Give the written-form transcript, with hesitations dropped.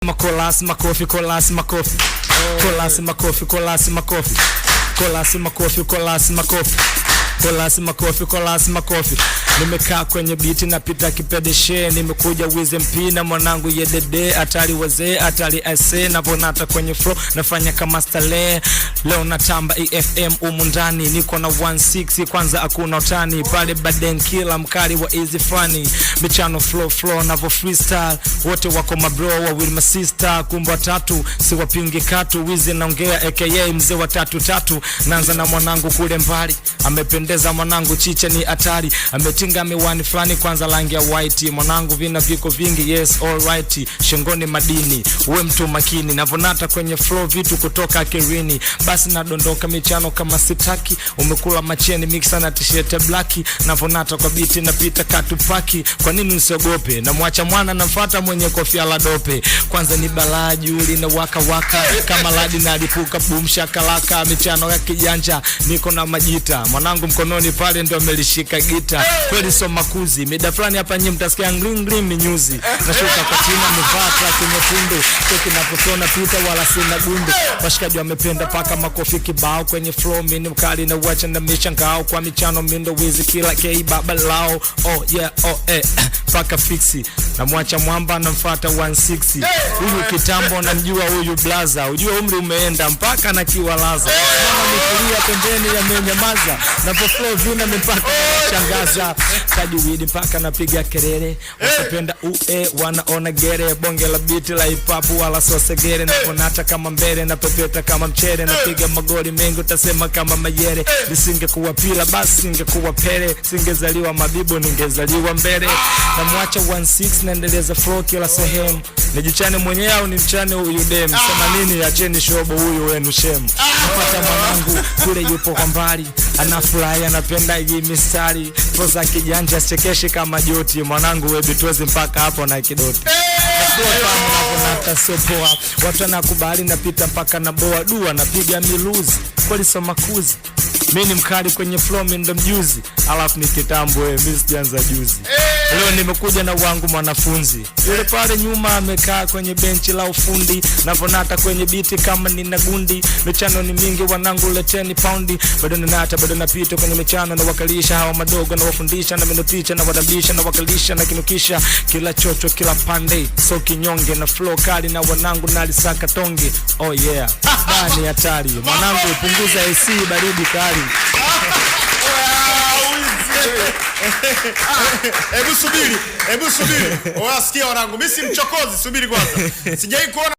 Kolasi makofi, kolasi makofi, kolasi makofi, kolasi makofi, kolasi makofi, kolasi makofi, kolasi makofi, kolasi makofi. Nimekaa kwenye biti na pita kipedeshe, nimekuja wize mpina mwanangu yedede, atali wazee, atali ase, na vonata kwenye flow, nafanya kama stale. Leo natamba EFM umundani, niko na 160, kwanza akuna utani, pale baden kila mkali wa easy funny. Michano flow, navo freestyle, wote wako mabro, wawili masista, kumba tatu, si wapingi katu, wize naongea aka mzee wa tatu. Naanza na mwanangu kule mbali, amependeza mwanangu chicha ni atari, ametinga miwani flani kwanza langi ya white, mwanangu vina viko vingi, yes alright, shingoni madini, uwe mtu makini, navonata kwenye flow vitu kutoka kirini, basi nadondoka michano kama sitaki, umekula macheni mixa na t-shirt black, navonata kwa biti na pita katupaki, kwa nini usiogope, na mwacha mwana namfuata mwenye kofia la dope, kwanza ni balaa juli na waka kama ladi na alipuka boom shakalaka, michano ya kijanja, niko na majita, mwanangu mkononi pale ndo amelishika gita, kweli so makuzi, mida fulani hapa nyinyi mtasikia ngling minyuzi, nashuka kwa chini mvaa track nyekundu, toki napotona pita wala sina gundu, washikaji wamependa paka makofi kibao kwenye flow, mimi mkali na wacha na mishangao, kwa michano mindo wizi kila kei baba lao, oh yeah oh paka fixi, na mwacha mwamba namfuata 160, huyu kitambo namjua huyu blaza, ujue umri umeenda mpaka na kiwalaza, mama nikulia pembeni ya menyamaza, na po flow vina mpaka shangaza, kajuwidi mpaka napiga kelele, wasapenda wanaona gere, bonge la biti la hip hop wala sosegere, na ponata kama mbele na pepeta kama mchere, napiga magoli mengi utasema kama mayere, nisingekuwa pila basi singekuwa pele, singezaliwa mabibo ningezaliwa mbele, na mwacha 16 naendeleza flow kila sehemu, nijichane mwenyewe au nimchane huyu dem, sema nini acheni shobo huyu wenu shemu, napata mwanangu kule yupo kwa mbali, anafurahi anapenda hii mistari, poza kijanja chekeshi kama joti, mwanangu wewe tuweze mpaka hapo na kidoti, natasopoa watu nakubali, napita mpaka na boa dua, napiga miluzi kweli so makuzi, mimi ni mkali kwenye flow mimi ndo mjuzi, alafu ni kitambo mimi sijaanza juzi, leo nimekuja na wangu mwanafunzi, yule pale nyuma amekaa kwenye benchi la ufundi, navonata kwenye biti kama nina gundi, michano ni mingi wanangu leteni poundi, bado ninata bado napita kwenye michano na wakalisha hawa madogo na wafundisha, na menoticha na wadabisha na wakalisha na kinukisha, kila chocho kila pande, so kinyonge na flow kali, na wanangu nalisaka tonge, oh yeah bani hatari, mwanangu punguza AC baridi kali. Hebu subiri. Wasikia wanangu, mimi si mchokozi, subiri kwanza. Sijai kuona